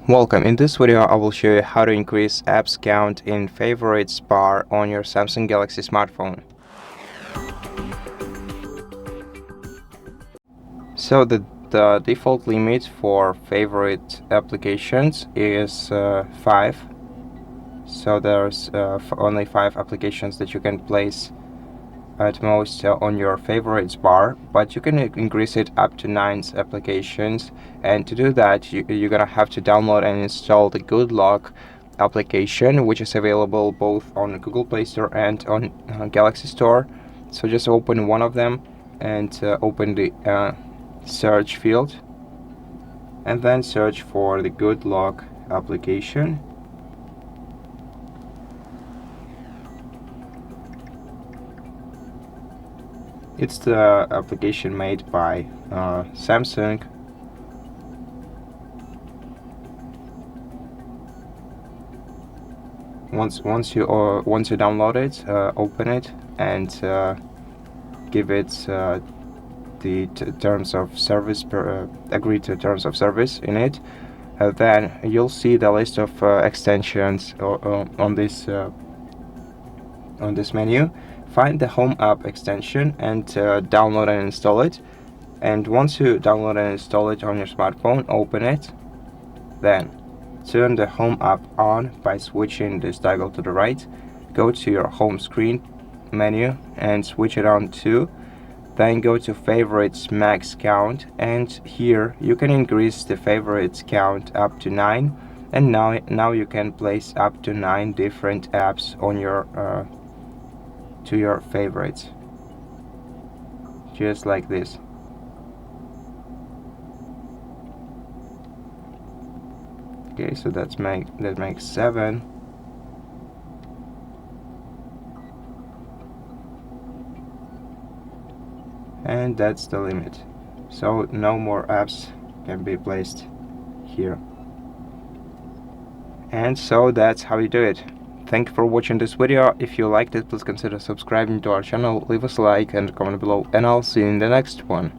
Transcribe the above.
Welcome. In this video, I will show you how to increase apps count in favorites bar on your Samsung Galaxy smartphone. So the default limit for favorite applications is 5. So there's only 5 applications that you can place at most on your favorites bar, but you can increase it up to 9 applications. And to do that, you're gonna have to download and install the GoodLock application, which is available both on Google Play Store and on Galaxy Store. So just open one of them and open the search field and then search for the GoodLock application. It's the application made by Samsung. Once you download it, open it and give it the terms of service, agree to terms of service in it. Then you'll see the list of extensions on this menu. Find the Home app extension and download and install it. And once you download and install it on your smartphone, open it. Then turn the Home app on by switching this toggle to the right. Go to your home screen menu and switch it on to. Then go to favorites max count, and here you can increase the favorites count up to 9. And now you can place up to 9 different apps on your to your favorites, just like this. Okay, so that makes 7. And that's the limit. So no more apps can be placed here. And so that's how you do it. Thank you for watching this video. If you liked it, please consider subscribing to our channel, leave us a like and comment below, and I'll see you in the next one.